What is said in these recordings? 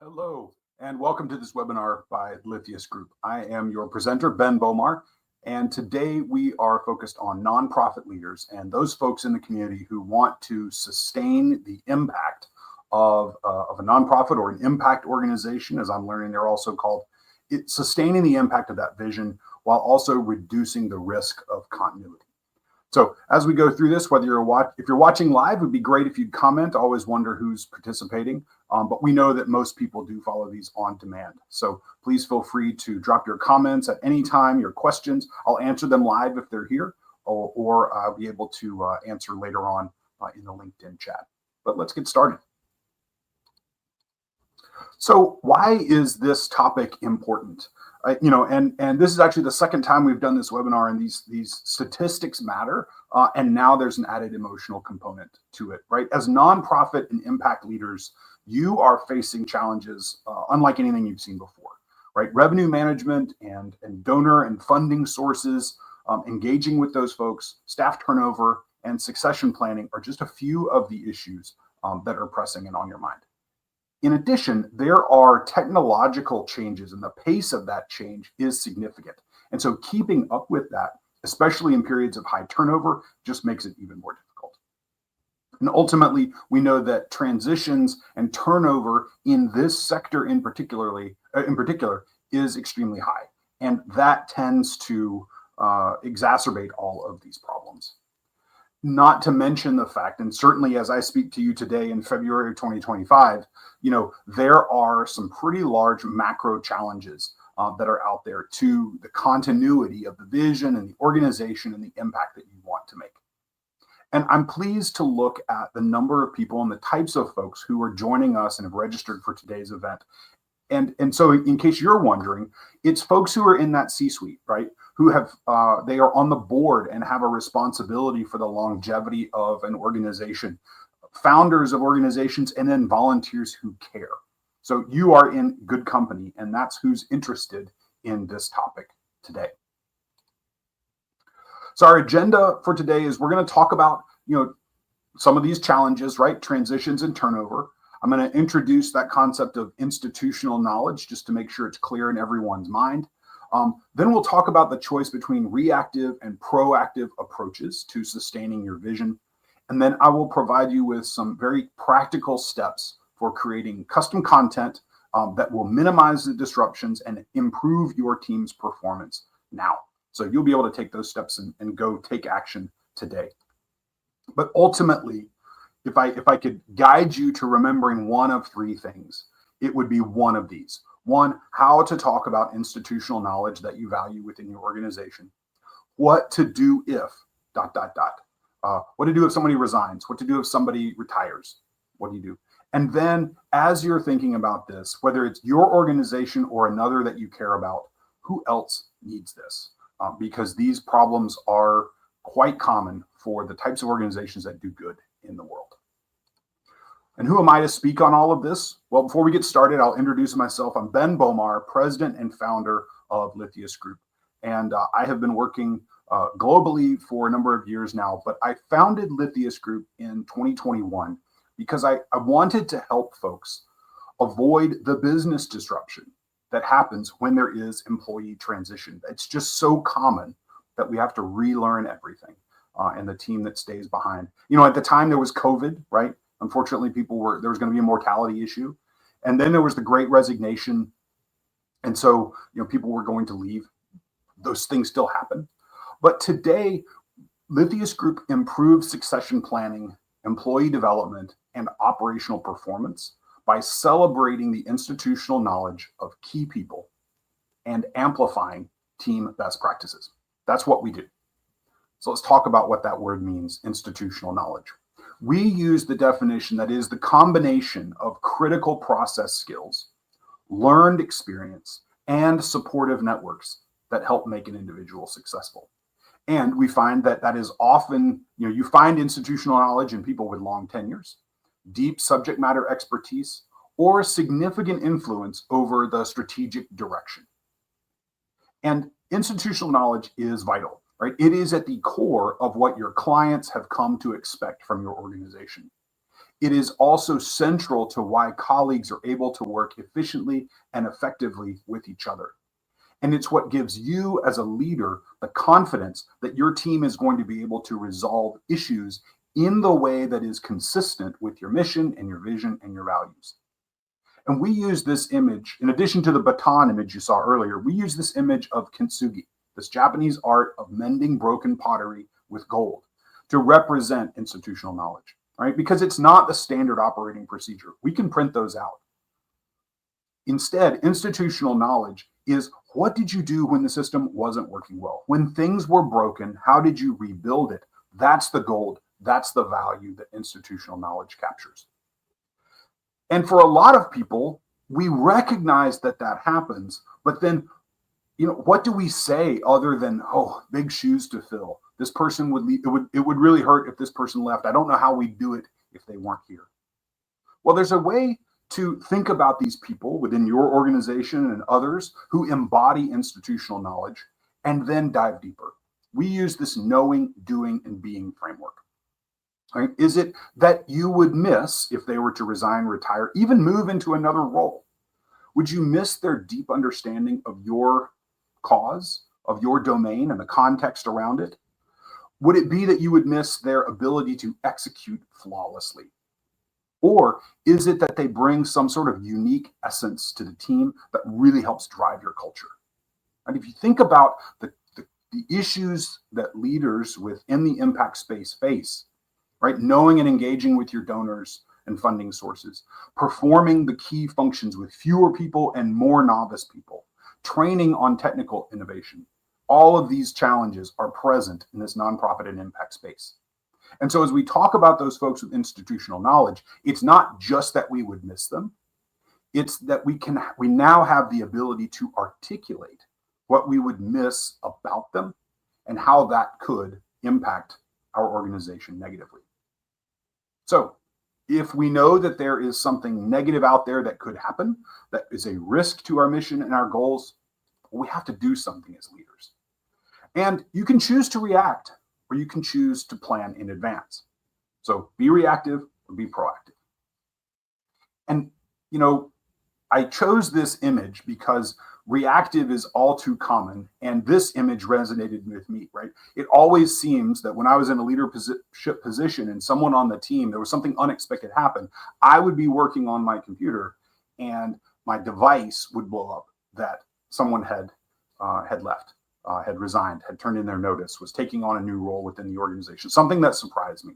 Hello, and welcome to this webinar by Lithius Group. I am your presenter, Ben Bomar, and today we are focused on nonprofit leaders and those folks in the community who want to sustain the impact of a nonprofit or an impact organization, as I'm learning they're also called, sustaining the impact of that vision while also reducing the risk of continuity. So as we go through this, whether if you're watching live, it would be great if you'd comment. I always wonder who's participating, but we know that most people do follow these on demand. So please feel free to drop your comments at any time, your questions. I'll answer them live if they're here, or I'll be able to answer later on in the LinkedIn chat. But let's get started. So why is this topic important? And this is actually the second time we've done this webinar, and these statistics matter, and now there's an added emotional component to it, right? As nonprofit and impact leaders, you are facing challenges unlike anything you've seen before, right? Revenue management and donor and funding sources, engaging with those folks, staff turnover, and succession planning are just a few of the issues that are pressing and on your mind. In addition, there are technological changes, and the pace of that change is significant. And so keeping up with that, especially in periods of high turnover, just makes it even more difficult. And ultimately, we know that transitions and turnover in this sector in particular is extremely high. And that tends to exacerbate all of these problems. Not to mention the fact, and certainly as I speak to you today in February of 2025, there are some pretty large macro challenges that are out there to the continuity of the vision and the organization and the impact that you want to make. And I'm pleased to look at the number of people and the types of folks who are joining us and have registered for today's event. And so in case you're wondering, it's folks who are in that C-suite, right? Who have they are on the board and have a responsibility for the longevity of an organization, founders of organizations, and then volunteers who care. So you are in good company, and that's who's interested in this topic today. So our agenda for today is we're going to talk about some of these challenges, right? Transitions and turnover. I'm going to introduce that concept of institutional knowledge just to make sure it's clear in everyone's mind. Then we'll talk about the choice between reactive and proactive approaches to sustaining your vision. And then I will provide you with some very practical steps for creating custom content that will minimize the disruptions and improve your team's performance now. So you'll be able to take those steps and go take action today. But ultimately, if I could guide you to remembering one of three things, it would be one of these. One, how to talk about institutional knowledge that you value within your organization. What to do if, ... What to do if somebody resigns. What to do if somebody retires. What do you do? And then as you're thinking about this, whether it's your organization or another that you care about, who else needs this? Because these problems are quite common for the types of organizations that do good in the world. And who am I to speak on all of this? Well, before we get started, I'll introduce myself. I'm Ben Bomar, president and founder of Lithius Group. And I have been working globally for a number of years now, but I founded Lithius Group in 2021 because I wanted to help folks avoid the business disruption that happens when there is employee transition. It's just so common that we have to relearn everything, and the team that stays behind. At the time there was COVID, right? Unfortunately, there was going to be a mortality issue. And then there was the Great Resignation. And so, people were going to leave. Those things still happen. But today, Lithius Group improves succession planning, employee development, and operational performance by celebrating the institutional knowledge of key people and amplifying team best practices. That's what we do. So let's talk about what that word means, institutional knowledge. We use the definition that is the combination of critical process skills, learned experience, and supportive networks that help make an individual successful. And we find that is often, you find institutional knowledge in people with long tenures, deep subject matter expertise, or significant influence over the strategic direction. And institutional knowledge is vital. Right? It is at the core of what your clients have come to expect from your organization. It is also central to why colleagues are able to work efficiently and effectively with each other. And it's what gives you as a leader the confidence that your team is going to be able to resolve issues in the way that is consistent with your mission and your vision and your values. And we use this image, in addition to the baton image you saw earlier, we use this image of kintsugi, this Japanese art of mending broken pottery with gold, to represent institutional knowledge, right? Because it's not the standard operating procedure. We can print those out. Instead, institutional knowledge is, what did you do when the system wasn't working well? When things were broken, how did you rebuild it? That's the gold. That's the value that institutional knowledge captures. And for a lot of people, we recognize that that happens, but then, what do we say other than, oh, big shoes to fill? This person would leave. It would really hurt if this person left. I don't know how we'd do it if they weren't here. Well, there's a way to think about these people within your organization and others who embody institutional knowledge and then dive deeper. We use this knowing, doing, and being framework. Right? Is it that you would miss if they were to resign, retire, even move into another role? Would you miss their deep understanding of your cause, of your domain, and the context around it? Would it be that you would miss their ability to execute flawlessly? Or is it that they bring some sort of unique essence to the team that really helps drive your culture? And if you think about the issues that leaders within the impact space face, right? Knowing and engaging with your donors and funding sources, performing the key functions with fewer people and more novice people, training on technical innovation. All of these challenges are present in this nonprofit and impact space. And so as we talk about those folks with institutional knowledge, it's not just that we would miss them. It's that we now have the ability to articulate what we would miss about them and how that could impact our organization negatively. So if we know that there is something negative out there that could happen, that is a risk to our mission and our goals, we have to do something as leaders. And you can choose to react, or you can choose to plan in advance. So be reactive or be proactive. And, I chose this image because reactive is all too common. And this image resonated with me, right? It always seems that when I was in a leadership position and someone on the team, there was something unexpected happen, I would be working on my computer and my device would blow up that someone had left. Had resigned, had turned in their notice, was taking on a new role within the organization, something that surprised me.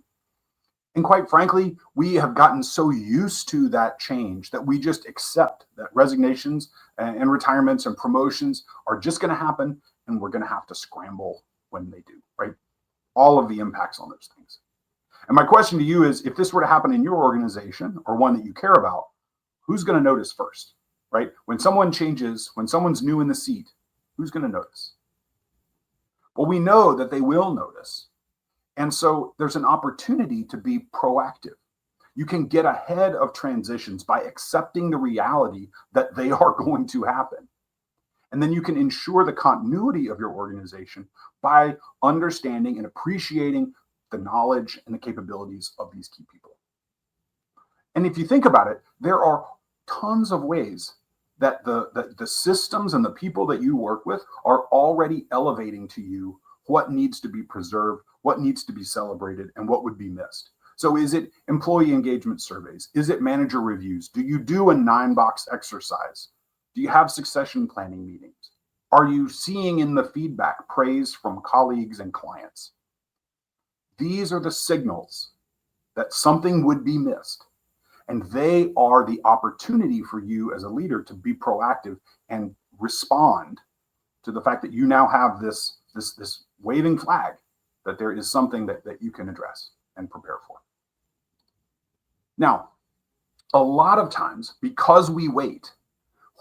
And quite frankly, we have gotten so used to that change that we just accept that resignations and retirements and promotions are just going to happen, and we're going to have to scramble when they do, right? All of the impacts on those things. And my question to you is, if this were to happen in your organization or one that you care about, who's going to notice first, right? When someone changes, when someone's new in the seat, who's going to notice? Well, we know that they will notice. And so there's an opportunity to be proactive. You can get ahead of transitions by accepting the reality that they are going to happen. And then you can ensure the continuity of your organization by understanding and appreciating the knowledge and the capabilities of these key people. And if you think about it, there are tons of ways that the systems and the people that you work with are already elevating to you what needs to be preserved, what needs to be celebrated, and what would be missed. So is it employee engagement surveys? Is it manager reviews? Do you do a 9-box exercise? Do you have succession planning meetings? Are you seeing in the feedback praise from colleagues and clients? These are the signals that something would be missed. And they are the opportunity for you as a leader to be proactive and respond to the fact that you now have this waving flag that there is something that you can address and prepare for. Now, a lot of times, because we wait,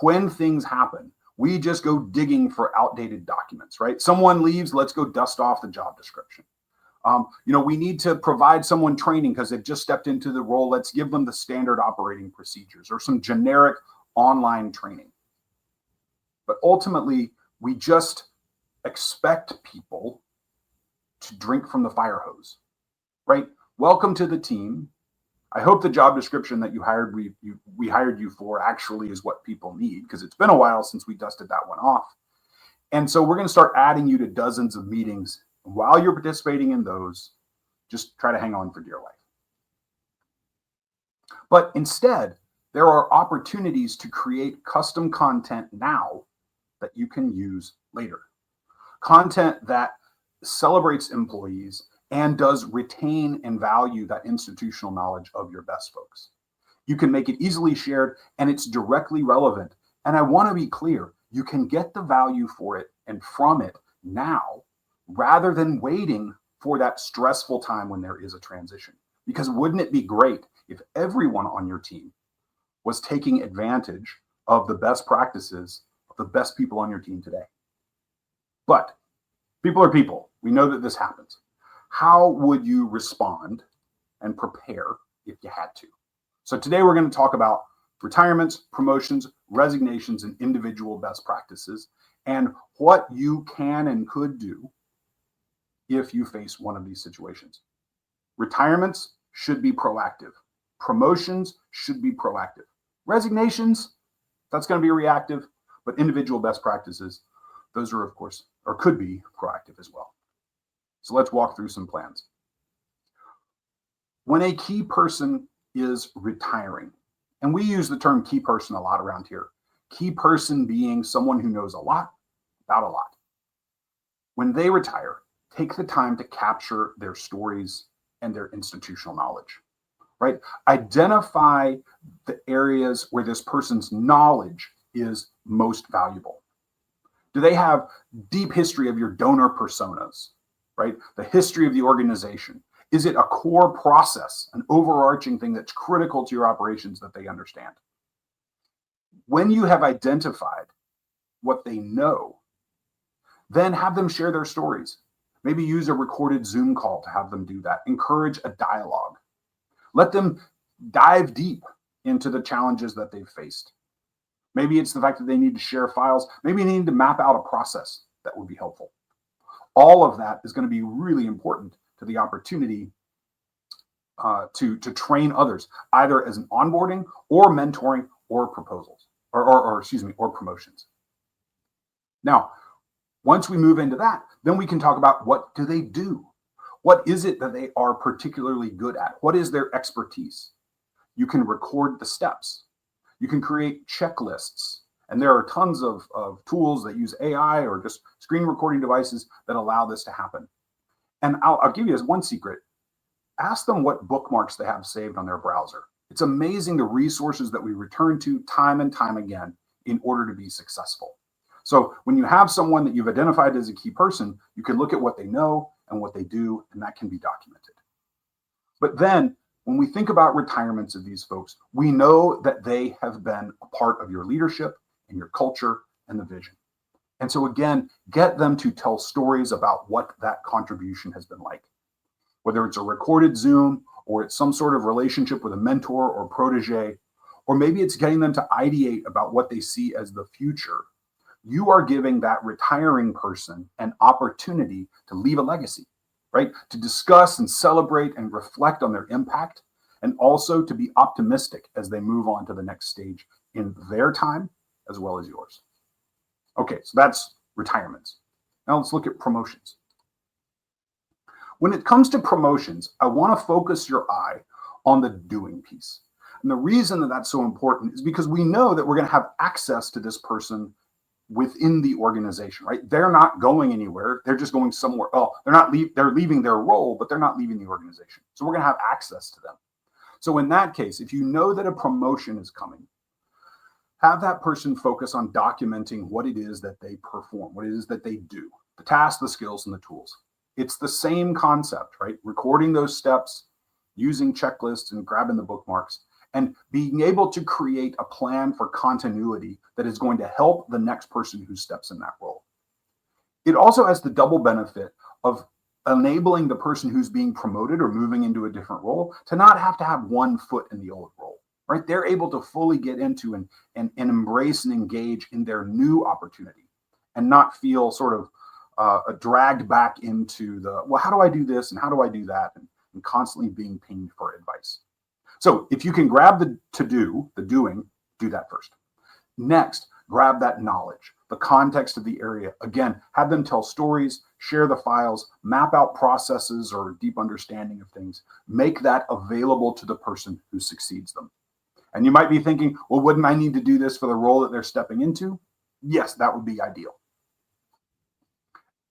when things happen, we just go digging for outdated documents, right? Someone leaves, let's go dust off the job description. We need to provide someone training because they've just stepped into the role. Let's give them the standard operating procedures or some generic online training. But ultimately, we just expect people to drink from the fire hose, right? Welcome to the team. I hope the job description that we hired you for actually is what people need, because it's been a while since we dusted that one off. And so we're going to start adding you to dozens of meetings. While you're participating in those, just try to hang on for dear life. But instead, there are opportunities to create custom content now that you can use later. Content that celebrates employees and does retain and value that institutional knowledge of your best folks. You can make it easily shared, and it's directly relevant. And I want to be clear, you can get the value for it and from it now, rather than waiting for that stressful time when there is a transition. Because wouldn't it be great if everyone on your team was taking advantage of the best practices of the best people on your team today? But people are people. We know that this happens. How would you respond and prepare if you had to? So today we're going to talk about retirements, promotions, resignations, and individual best practices, and what you can and could do if you face one of these situations. Retirements should be proactive. Promotions should be proactive. Resignations, that's going to be reactive, but individual best practices, those are, of course, or could be proactive as well. So let's walk through some plans. When a key person is retiring, and we use the term key person a lot around here, key person being someone who knows a lot about a lot. When they retire, take the time to capture their stories and their institutional knowledge, right? Identify the areas where this person's knowledge is most valuable. Do they have deep history of your donor personas, right? The history of the organization. Is it a core process, an overarching thing that's critical to your operations that they understand? When you have identified what they know, then have them share their stories. Maybe use a recorded Zoom call to have them do that. Encourage a dialogue. Let them dive deep into the challenges that they've faced. Maybe it's the fact that they need to share files. Maybe they need to map out a process that would be helpful. All of that is going to be really important to the opportunity to train others, either as an onboarding or mentoring or proposals, or promotions. Now, once we move into that, then we can talk about what do they do? What is it that they are particularly good at? What is their expertise? You can record the steps. You can create checklists. And there are tons of tools that use AI or just screen recording devices that allow this to happen. And I'll give you this one secret. Ask them what bookmarks they have saved on their browser. It's amazing the resources that we return to time and time again in order to be successful. So when you have someone that you've identified as a key person, you can look at what they know and what they do, and that can be documented. But then when we think about retirements of these folks, we know that they have been a part of your leadership and your culture and the vision. And so again, get them to tell stories about what that contribution has been like. Whether it's a recorded Zoom, or it's some sort of relationship with a mentor or protege, or maybe it's getting them to ideate about what they see as the future. You are giving that retiring person an opportunity to leave a legacy, right? To discuss and celebrate and reflect on their impact, and also to be optimistic as they move on to the next stage in their time as well as yours. Okay, so that's retirements. Now let's look at promotions. When it comes to promotions, I want to focus your eye on the doing piece. And the reason that that's so important is because we know that we're going to have access to this person within the organization, right? They're not going anywhere. They're just going somewhere. Oh, they're leaving their role, but they're not leaving the organization. So we're going to have access to them. So in that case, if you know that a promotion is coming, have that person focus on documenting what it is that they perform, what it is that they do, the tasks, the skills, and the tools. It's the same concept, right? Recording those steps, using checklists and grabbing the bookmarks, and being able to create a plan for continuity that is going to help the next person who steps in that role. It also has the double benefit of enabling the person who's being promoted or moving into a different role to not have to have one foot in the old role, right? They're able to fully get into and embrace and engage in their new opportunity and not feel sort of dragged back into the, well, how do I do this and how do I do that? And constantly being pinged for advice. So if you can grab the to-do, the doing, do that first. Next, grab that knowledge, the context of the area. Again, have them tell stories, share the files, map out processes or deep understanding of things. Make that available to the person who succeeds them. And you might be thinking, well, wouldn't I need to do this for the role that they're stepping into? Yes, that would be ideal.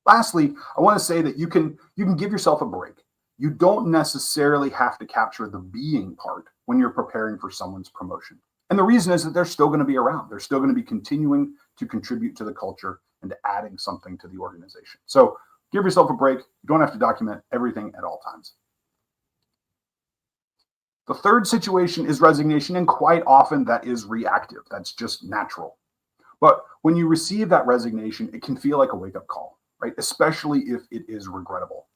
Lastly, I want to say that you can give yourself a break. You don't necessarily have to capture the being part when you're preparing for someone's promotion. And the reason is that they're still going to be around. They're still going to be continuing to contribute to the culture and to adding something to the organization. So give yourself a break. You don't have to document everything at all times. The third situation is resignation, and quite often that is reactive. That's just natural. But when you receive that resignation, it can feel like a wake-up call, right? Especially if it is regrettable.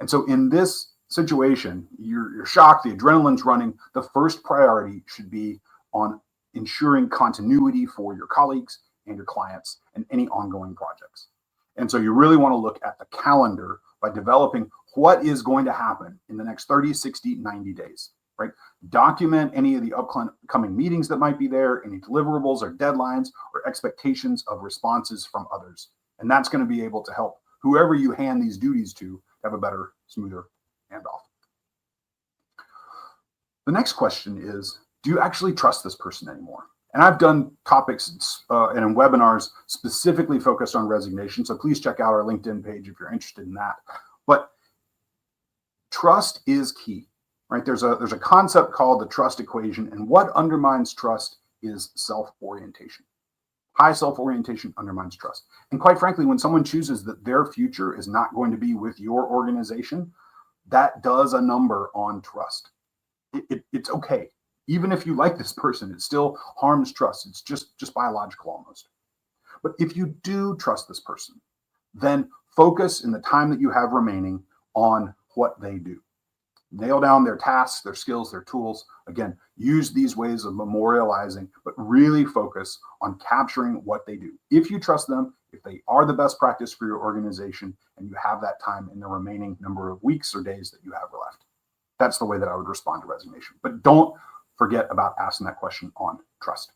And so in this situation, you're shocked, the adrenaline's running. The first priority should be on ensuring continuity for your colleagues and your clients and any ongoing projects. And so you really want to look at the calendar by developing what is going to happen in the next 30, 60, 90 days, right? Document any of the upcoming meetings that might be there, any deliverables or deadlines or expectations of responses from others. And that's going to be able to help whoever you hand these duties to have a better, smoother handoff. The next question is, do you actually trust this person anymore? And I've done topics and webinars specifically focused on resignation. So please check out our LinkedIn page if you're interested in that. But trust is key, right? There's a concept called the trust equation. And what undermines trust is self-orientation. High self-orientation undermines trust. And quite frankly, when someone chooses that their future is not going to be with your organization, that does a number on trust. It's okay. Even if you like this person, it still harms trust. It's just biological almost. But if you do trust this person, then focus in the time that you have remaining on what they do. Nail down their tasks, their skills, their tools. Again, use these ways of memorializing, but really focus on capturing what they do. If you trust them, if they are the best practice for your organization, and you have that time in the remaining number of weeks or days that you have left. That's the way that I would respond to resignation. But don't forget about asking that question on trust.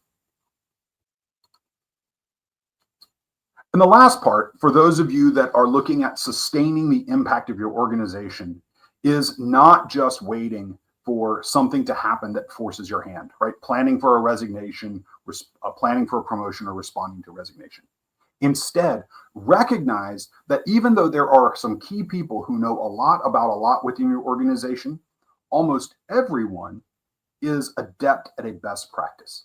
And the last part, for those of you that are looking at sustaining the impact of your organization, is not just waiting for something to happen that forces your hand, right? Planning for a resignation, planning for a promotion, or responding to resignation. Instead, recognize that even though there are some key people who know a lot about a lot within your organization, almost everyone is adept at a best practice.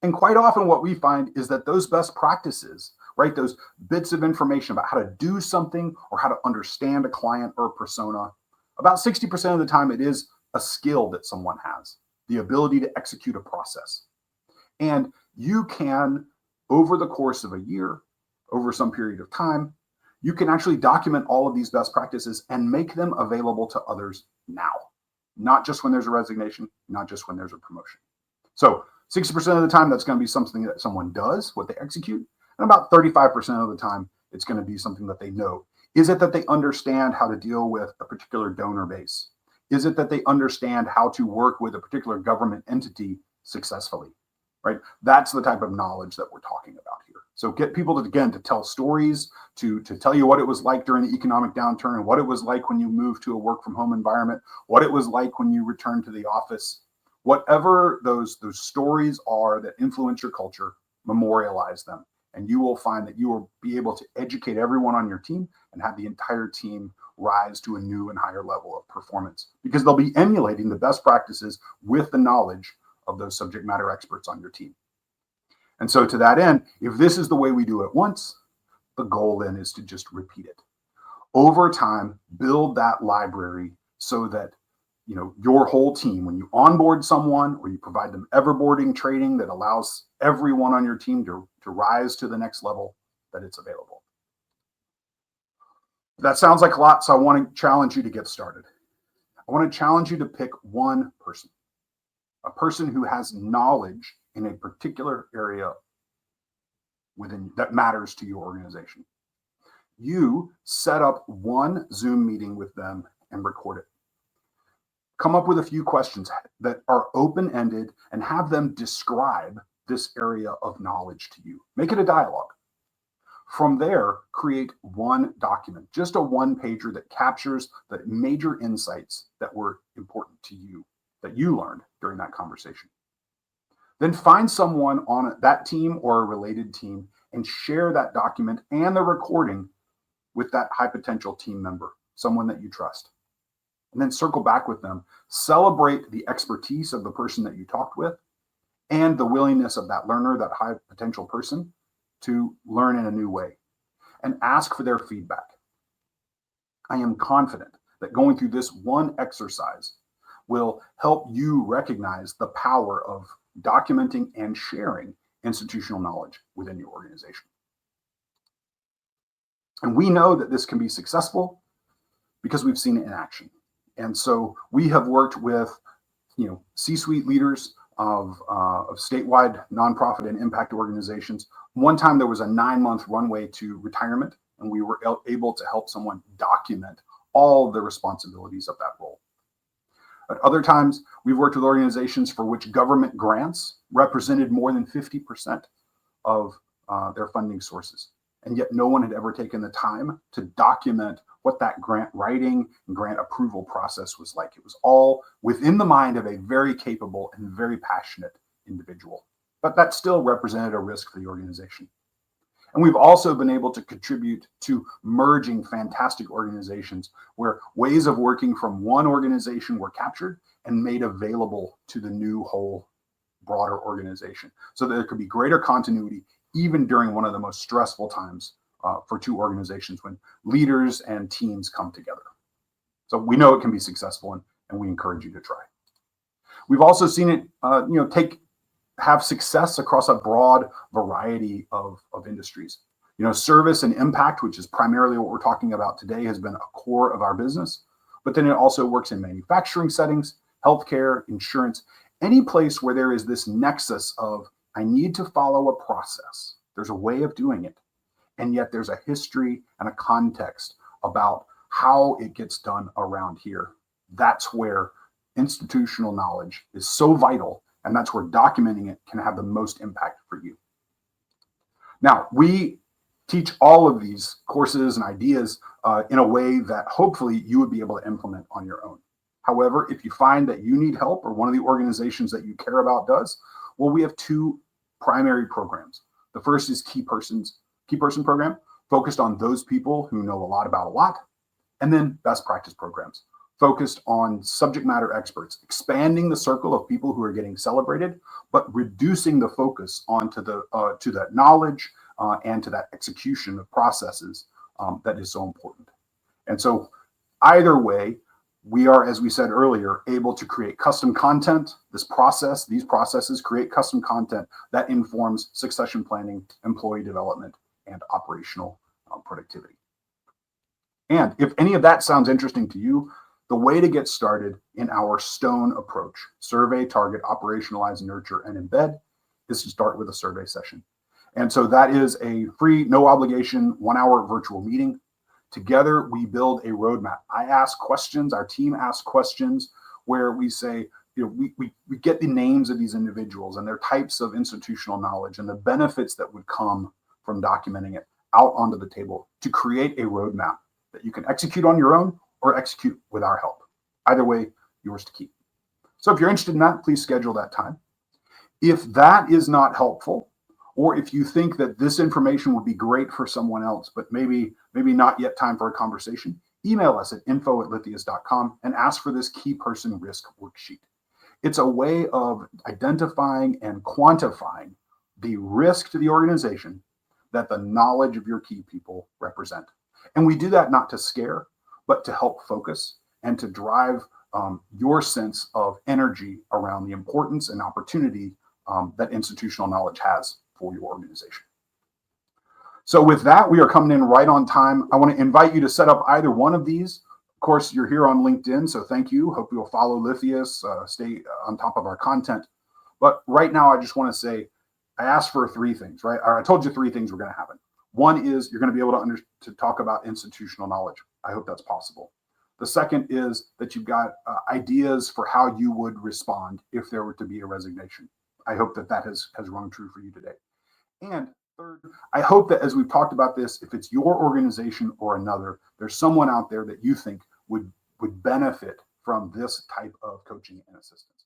And quite often what we find is that those best practices, right, those bits of information about how to do something or how to understand a client or a persona, about 60% of the time it is a skill that someone has, the ability to execute a process. And you can, over the course of a year, over some period of time, you can actually document all of these best practices and make them available to others now. Not just when there's a resignation, not just when there's a promotion. So 60% of the time, that's going to be something that someone does, what they execute. And about 35% of the time, it's going to be something that they know. Is it that they understand how to deal with a particular donor base? Is it that they understand how to work with a particular government entity successfully, right? That's the type of knowledge that we're talking about here. So get people to, again, to tell stories, to tell you what it was like during the economic downturn and what it was like when you moved to a work from home environment, what it was like when you returned to the office. Whatever those stories are that influence your culture, memorialize them. And you will find that you will be able to educate everyone on your team and have the entire team rise to a new and higher level of performance, because they'll be emulating the best practices with the knowledge of those subject matter experts on your team. And so to that end, if this is the way we do it once, the goal then is to just repeat it. Over time, build that library so that your whole team, when you onboard someone or you provide them everboarding training that allows everyone on your team to rise to the next level, that it's available. That sounds like a lot, so I want to challenge you to get started. I want to challenge you to pick one person, a person who has knowledge in a particular area that matters to your organization. You set up one Zoom meeting with them and record it. Come up with a few questions that are open-ended and have them describe this area of knowledge to you. Make it a dialogue. From there, create one document, just a one-pager that captures the major insights that were important to you, that you learned during that conversation. Then find someone on that team or a related team and share that document and the recording with that high potential team member, someone that you trust. And then circle back with them, celebrate the expertise of the person that you talked with and the willingness of that learner, that high potential person, to learn in a new way, and ask for their feedback. I am confident that going through this one exercise will help you recognize the power of documenting and sharing institutional knowledge within your organization. And we know that this can be successful because we've seen it in action. And so we have worked with, C-suite leaders of statewide nonprofit and impact organizations. One time there was a 9-month runway to retirement, and we were able to help someone document all of the responsibilities of that role. At other times, we've worked with organizations for which government grants represented more than 50% of their funding sources. And yet no one had ever taken the time to document what that grant writing and grant approval process was like. It was all within the mind of a very capable and very passionate individual. But that still represented a risk for the organization. And we've also been able to contribute to merging fantastic organizations where ways of working from one organization were captured and made available to the new whole broader organization, so that there could be greater continuity even during one of the most stressful times for two organizations when leaders and teams come together. So we know it can be successful, and we encourage you to try. We've also seen it, have success across a broad variety of industries. Service and impact, which is primarily what we're talking about today, has been a core of our business. But then it also works in manufacturing settings, healthcare, insurance, any place where there is this nexus of, I need to follow a process. There's a way of doing it. And yet there's a history and a context about how it gets done around here. That's where institutional knowledge is so vital. And that's where documenting it can have the most impact for you. Now, we teach all of these courses and ideas in a way that hopefully you would be able to implement on your own. However, if you find that you need help or one of the organizations that you care about does, well, we have two primary programs. The first is Key Person program, focused on those people who know a lot about a lot, and then Best Practice programs, focused on subject matter experts, expanding the circle of people who are getting celebrated, but reducing the focus onto to that knowledge and to that execution of processes that is so important. And so either way, we are, as we said earlier, able to create custom content. These processes create custom content that informs succession planning, employee development, and operational productivity. And if any of that sounds interesting to you, the way to get started in our STONE approach, survey, target, operationalize, nurture, and embed, is to start with a survey session. And so that is a free, no obligation, 1-hour virtual meeting. Together, we build a roadmap. I ask questions, our team asks questions where we say, we get the names of these individuals and their types of institutional knowledge and the benefits that would come from documenting it out onto the table to create a roadmap that you can execute on your own or execute with our help. Either way, yours to keep. So if you're interested in that, please schedule that time. If that is not helpful, or if you think that this information would be great for someone else, but maybe not yet time for a conversation, email us at info@lithius.com and ask for this Key Person Risk worksheet. It's a way of identifying and quantifying the risk to the organization that the knowledge of your key people represent. And we do that not to scare, but to help focus and to drive your sense of energy around the importance and opportunity that institutional knowledge has for your organization. So with that, we are coming in right on time. I want to invite you to set up either one of these. Of course, you're here on LinkedIn, so thank you. Hope you'll follow Lithius, stay on top of our content. But right now, I just want to say, I asked for 3 things, right? Or I told you 3 things were going to happen. One is you're going to be able to talk about institutional knowledge. I hope that's possible. The second is that you've got ideas for how you would respond if there were to be a resignation. I hope that has rung true for you today. And third, I hope that as we've talked about this, if it's your organization or another, there's someone out there that you think would benefit from this type of coaching and assistance.